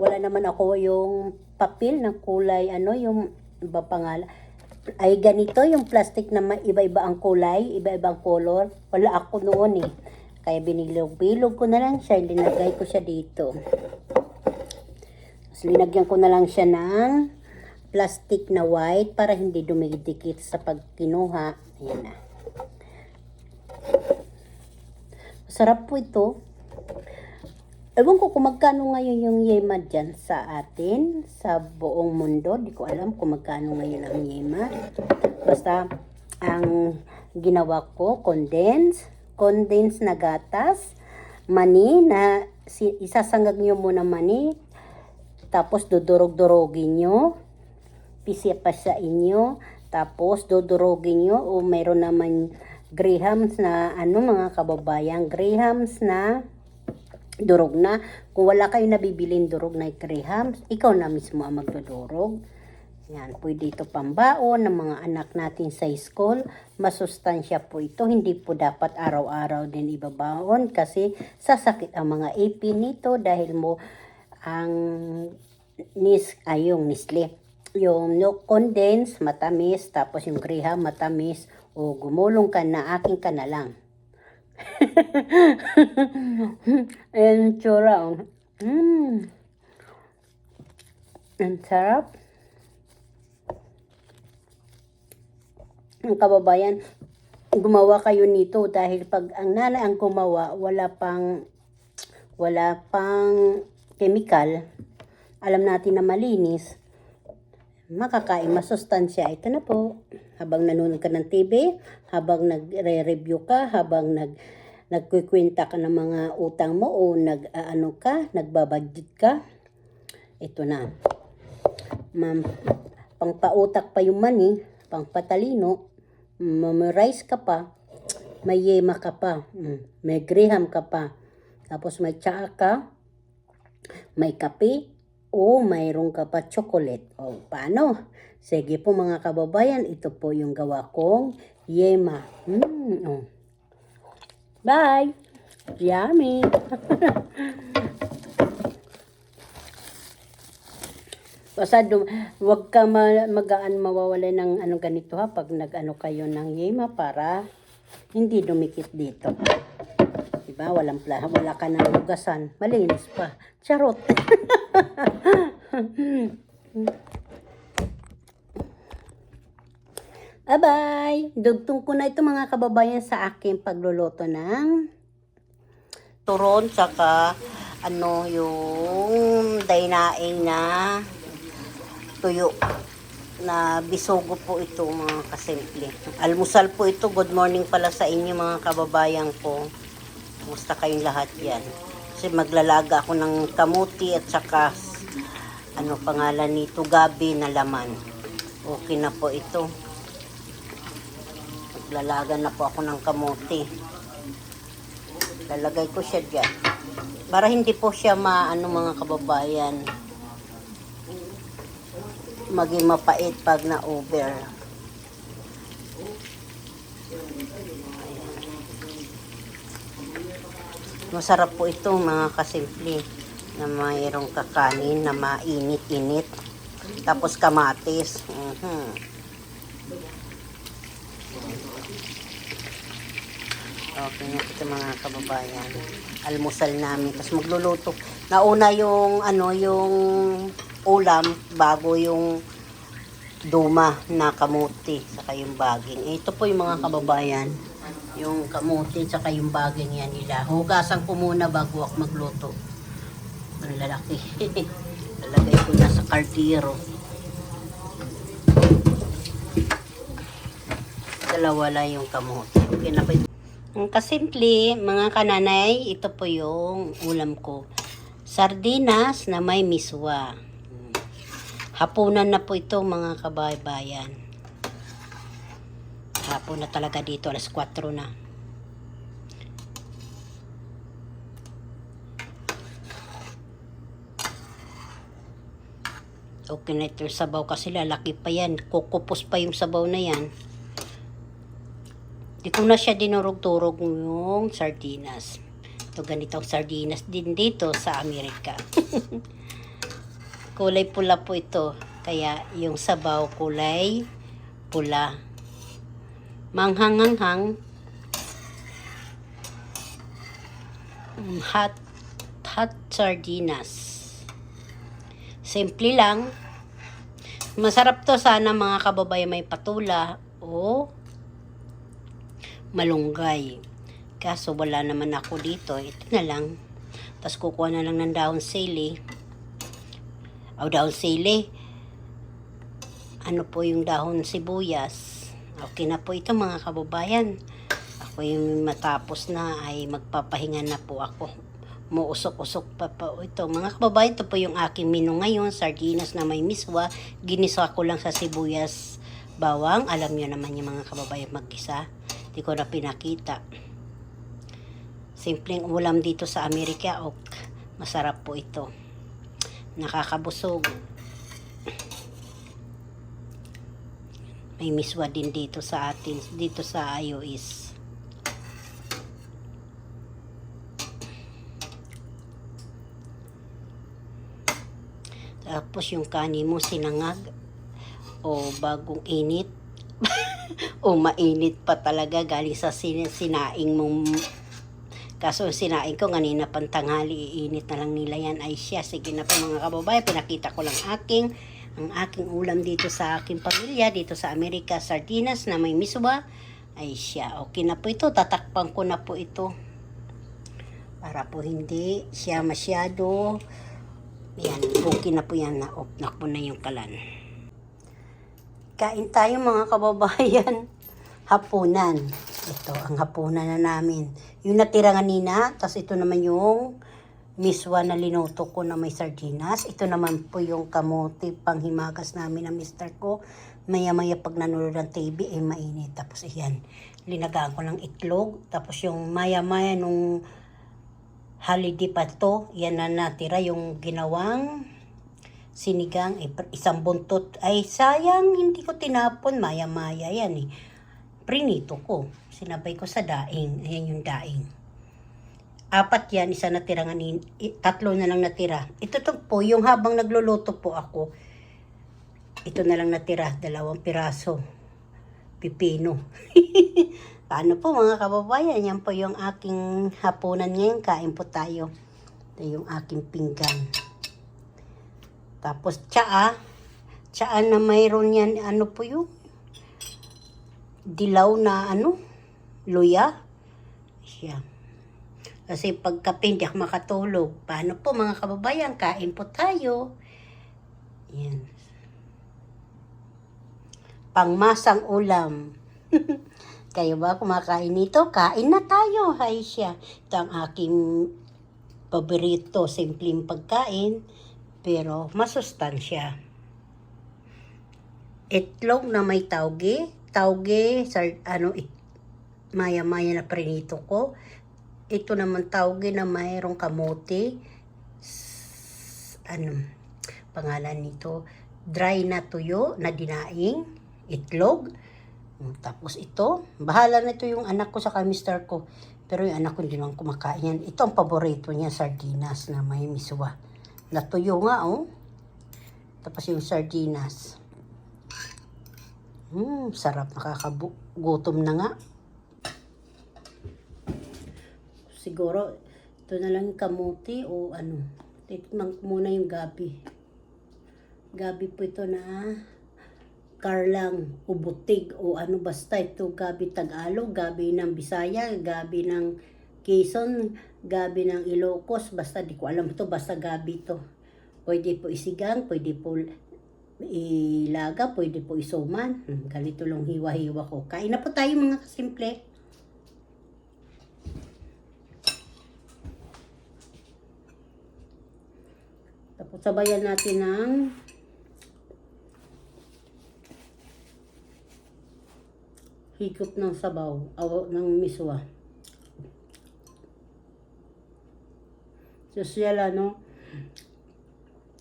wala naman ako yung papel na kulay, ano, yung iba pangalan. Ay, ganito yung plastic na iba-iba ang kulay, iba-ibang color. Wala ako noon eh. Kaya binilog-bilog ko na lang siya, linagay ko siya dito. Tapos linagyan ko na lang siya ng plastic na white para hindi dumidikit sa pagkinuha. Ayan na. Masarap po ito. Ewan ko kung magkano ngayon yung yema dyan sa atin, sa buong mundo. Di ko alam kung magkano ngayon ang yema. Basta, ang ginawa ko, condensed na gatas, mani, na isasangag nyo muna mani, tapos dudurog-durogin nyo, pisya pa sa inyo, tapos dudurogin nyo, o mayroon naman grahams na, mga kababayan, grahams na durog na. Kung wala kayo nabibiling durog na grahams, ikaw na mismo ang magdudurog. Yan, pwede ito pambaon ng mga anak natin sa school. Masustansya po ito. Hindi po dapat araw-araw din ibabaon kasi sasakit ang mga ipin nito dahil mo ang yung Nestle. Yung no condense, matamis, tapos yung graham, matamis. O gumulong ka na, akin ka na lang. Ayan, tsura. Ang sarap. Ang kababayan, gumawa kayo nito dahil pag ang nanay ang gumawa, wala pang chemical, alam natin na malinis, makakain, masustansya. Ito na po. Habang nanonood ka ng TV, habang nagre-review ka, habang nagkukwenta ka ng mga utang mo o nagbabudget ka, ito na. Pangpautak pa yung money, pangpatalino, memorize ka pa, may yema ka pa, may graham ka pa, tapos may tsaa ka, may kape, o mayroon ka pa chocolate. O paano? Sige po mga kababayan, ito po yung gawa kong yema. Bye! Yummy! Basta wag ka mawawala ng ganito ha, pag kayo ng yema para hindi dumikit dito. Diba? Wala ka nang hugasan. Malinis pa. Charot! Bye-bye! Dugtong ko na ito mga kababayan sa aking pagluluto ng turon, saka yung dainaing na tuyo na bisogo po ito mga kasimple. Almusal po ito. Good morning pala sa inyo mga kababayan ko. Kumusta kayong lahat yan? Kasi maglalaga ako ng kamuti at saka pangalan nito, gabi na laman. Okay na po ito. Maglalaga na po ako ng kamuti. Lalagay ko siya dyan. Para hindi po siya mga kababayan, maging mapait pag na-over. Masarap po ito mga kasimple na mayroong kakanin na mainit-init. Tapos kamatis. Okay na ito mga kababayan. Almusal namin. Tapos magluluto. Nauna yung yung ulam bago yung duma na kamuti saka yung baging. Ito po yung mga kababayan. Yung kamuti saka yung baging yan nila. Hugasan ko muna bago ako magluto. Ang lalaki. Lalagay ko na sa kaldero. Dalawa lang yung kamuti. Okay na po. Kasimple, mga kananay, ito po yung ulam ko. Sardinas na may miswa. Hapunan na po ito mga kababayan. Hapon na talaga dito, alas 4 na. Okay na ito sabaw kasi lalaki pa yan. Kukupos pa yung sabaw na yan. Di ko na siya dinurog-turog yung sardinas. Ito ganitong sardinas din dito sa Amerika. Kulay pula po ito. Kaya yung sabaw kulay pula. Manghang-hanghang. Hot sardinas. Simple lang. Masarap to sana mga kababayan, may patula o malunggay. Kaso wala naman ako dito. Ito na lang. Tapos kukuha na lang ng dahon sili. Dahon sili. Ano po yung dahon sibuyas. Okay na po ito mga kababayan. Ako yung matapos na ay magpapahinga na po ako. Muusok-usok pa po ito. Mga kababayan, ito po yung aking menu ngayon. Sardinas na may miswa. Ginisa ko lang sa sibuyas bawang. Alam nyo naman yung mga kababayan mag-isa. Hindi ko na pinakita. Simpleng ulam dito sa Amerika. Masarap po ito. Nakakabusog. May miswa din dito sa atin. Dito sa iOS. Tapos yung kanin mo sinangag o bagong init o mainit pa talaga galing sa sinaing mong. Kaso sinaing ko kanina pantanghali, iinit na lang nila yan. Ay siya, sige na po mga kababayan, pinakita ko lang ang aking ulam dito sa aking pamilya, dito sa Amerika, sardinas na may miswa. Ay siya, okay na po ito, tatakpan ko na po ito para po hindi siya masyado. Yan, okay na po yan, na-off na po na yung kalan. Kain tayo mga kababayan. Hapunan. Ito, ang hapunan na namin. Yung natira kanina, tapos ito naman yung miswa na linuto ko na may sardinas. Ito naman po yung kamote panghimagas namin ng mister ko. Maya-maya pag nanonood ng TV, mainit. Tapos yan, linagaan ko ng itlog. Tapos yung maya-maya nung holiday pa to, yan na natira yung ginawang sinigang, isang buntot. Ay sayang, hindi ko tinapon, maya-maya yan prinito ko, sinabay ko sa daing. Ayan yung daing. 4 yan, isa natira nganin, 3 na lang natira. Ito to po, yung habang nagluluto po ako, ito na lang natira, 2 piraso pipino. Paano po mga kababayan, yan po yung aking hapunan ngayon. Kain po tayo. Ito yung aking pinggan. Tapos tsaa na mayroon yan, ano po yung dilaw na luya. Siya. Kasi pagkape hindi ako makatulog. Paano po mga kababayan, kain po tayo. Yan. Pangmasang ulam. Kayo ba kumakain nito? Kain na tayo. Hay siya. Ito ang aking paborito. Simpleng pagkain. Pero masustansya. Itlog na may tauge. Maya-maya na prinito ko. Ito naman tauge na mayroong kamote. Pangalan nito? Dry na tuyo na dinaing. Itlog. Tapos ito, bahala na ito yung anak ko sa mister ko. Pero yung anak ko hindi naman kumakain yan. Ito ang paborito niya, sardinas na may miswa. Natuyo nga, Tapos yung sardinas. Sarap, nakakagutom na nga. Siguro, ito na lang yung kamuti o Titikman ko muna yung gabi. Gabi po ito na karlang o butig o basta ito, gabi Tagalog, gabi ng Bisaya, gabi ng Quezon, gabi ng Ilocos, basta di ko alam ito, basta gabi ito. Pwede po isigang, pwede po ilaga, pwede po isuman. Ganito lang hiwa-hiwa ko. Kain na po tayo mga kasimple. Tapos sabayan natin ng higop ng sabaw, ng miswa. Sosyal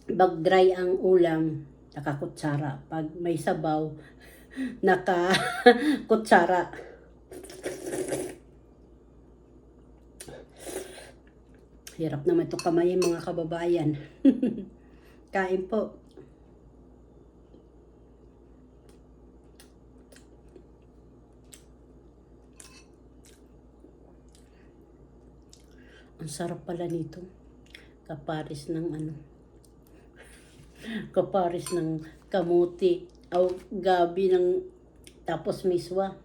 pag dry ang ulam, nakakutsara. Pag may sabaw, nakakutsara. Hirap naman ito kamayin mga kababayan. Kain po. Ang sarap pala nito. Kaparis ng ano. Kaparis ng kamuti. O gabi ng tapos miswa.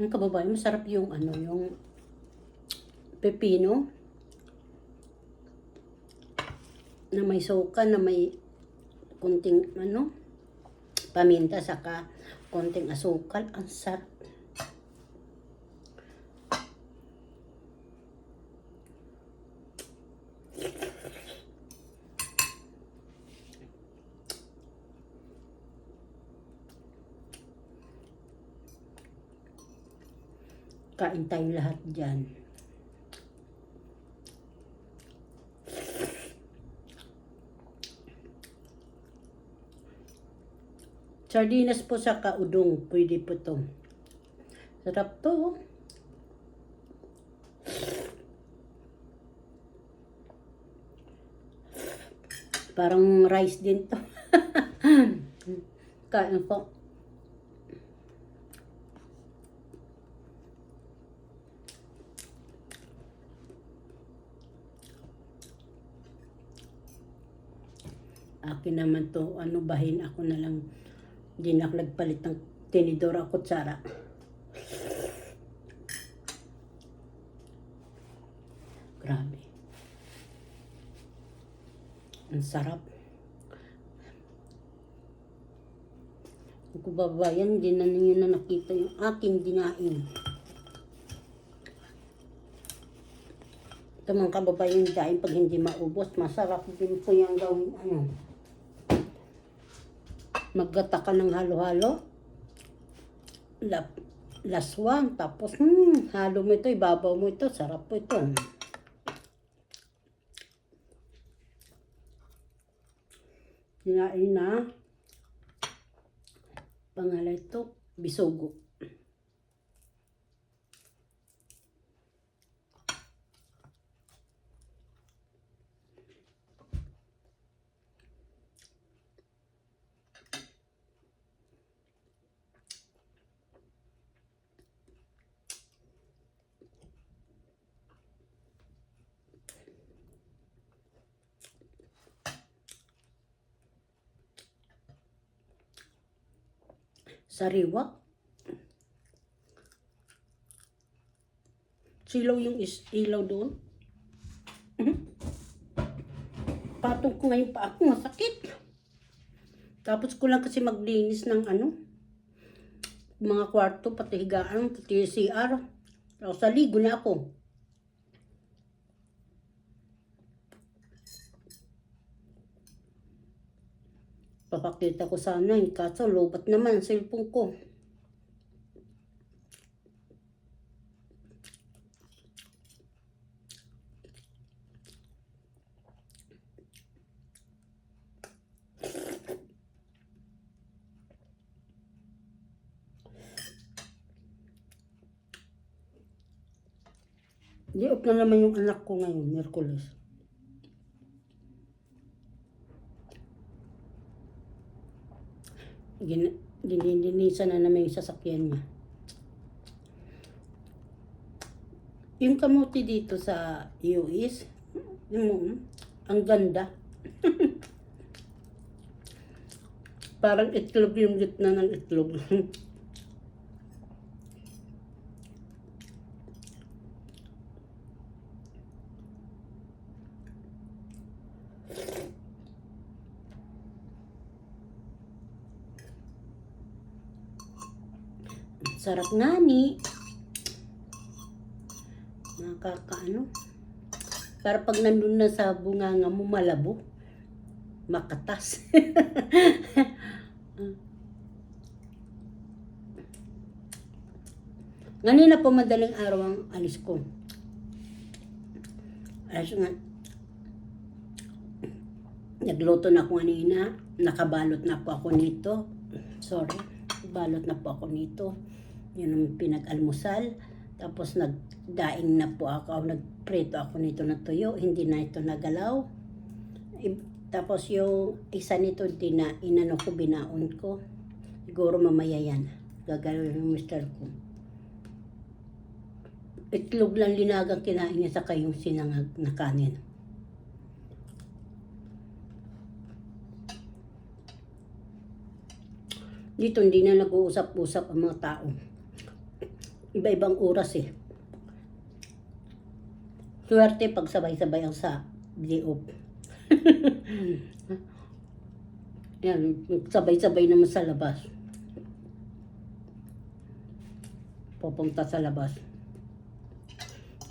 Yung kababayan, masarap yung ano, yung pepino na may suka, na may kunting ano, paminta, saka konting asukal. Ang sarap. Kain tayong lahat dyan. Sardinas po sa kaudong. Pwede po to. Sarap to. Parang rice din to. Kain po. Akin naman to, ano, bahin ako na lang. Hindi na ako nagpalit ng tinidor at kutsara. Grabe. Ang sarap. Kung kababayan, hindi na ninyo na nakita yung aking dinaing. Ito mga kababayan, dahil pag hindi maubos, masarap din po yung gawin, ano, maggata ka ng halo-halo, laswang, tapos halo mo ito, ibabaw mo ito, sarap po ito. Kinain na, pangalan ito, bisogo. Sariwa. Silaw yung ilaw doon. Patong ko ngayon pa ako, masakit. Tapos ko lang kasi maglinis ng ano, mga kwarto, pati higaan, pati CR. Tapos saligo na ako. Papakita ko sana, kaso lobat naman ang cellphone ko. Di off na naman yung anak ko ngayon, Merkules. Dininisan na naman yung sasakyan niya. Yung kamuti dito sa US, ang ganda. Parang itlog yung gitna ng itlog. Sarap nga ni. Nakakaano. Para pag nandun na sa bunganga mo, malabo. Makatas. Ganina po madaling araw ang alis ko. Alas nga. Nagluto na ako kanina. Nakabalot na po ako nito. Sorry. Balot na po ako nito. Yun ang pinag-almusal. Tapos nagdaing na po ako. Nagprito ako nito na tuyo. Hindi na ito nagalaw. Tapos yung isa nito inano ko, binaon ko. Siguro mamaya yan. Gagawin ng mister ko. Itlog lang linagang kinain niya sa kayong sinangag na kanin. Dito hindi na nag-uusap-usap ang mga tao. Iba-ibang oras eh. Swerte pag sabay-sabay ang sa day off. Yan, sabay-sabay naman sa labas. Pupunta sa labas.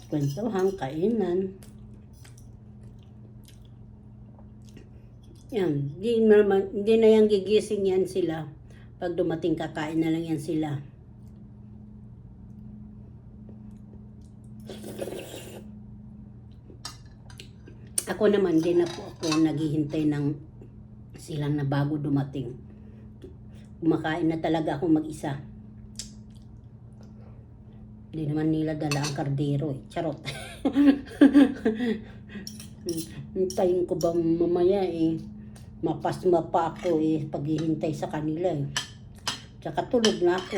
Kwentuhan, kainan. Yan, hindi na yan gigising yan sila. Pag dumating kakain na lang yan sila. Ako naman, din na po ako naghihintay ng silang na bago dumating. Kumakain na talaga ako mag-isa. Hindi naman nila dala ang kardero eh. Charot. Hintayin ko bang mamaya eh. Mapasma pa ako eh. Paghihintay sa kanila eh. Tsaka tulog na ako.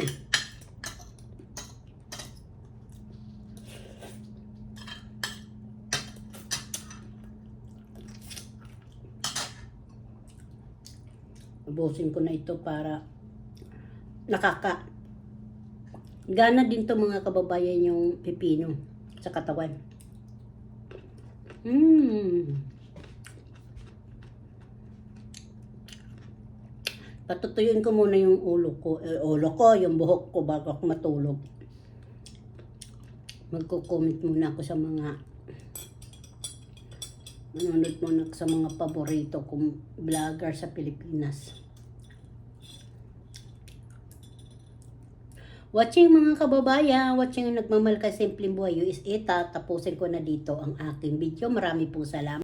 Ubusin ko na ito para gana din to mga kababayan yung pipino sa katawan. Patutuyuin ko muna yung ulo ko, yung buhok ko bago ako matulog. Magko-comment muna ako sa mga manonood muna sa mga paborito kong vlogger sa Pilipinas. Watching mga kababayan, watching yung nagmamahal ka simpleng buhay USA, tapusin ko na dito ang aking video. Marami pong salamat.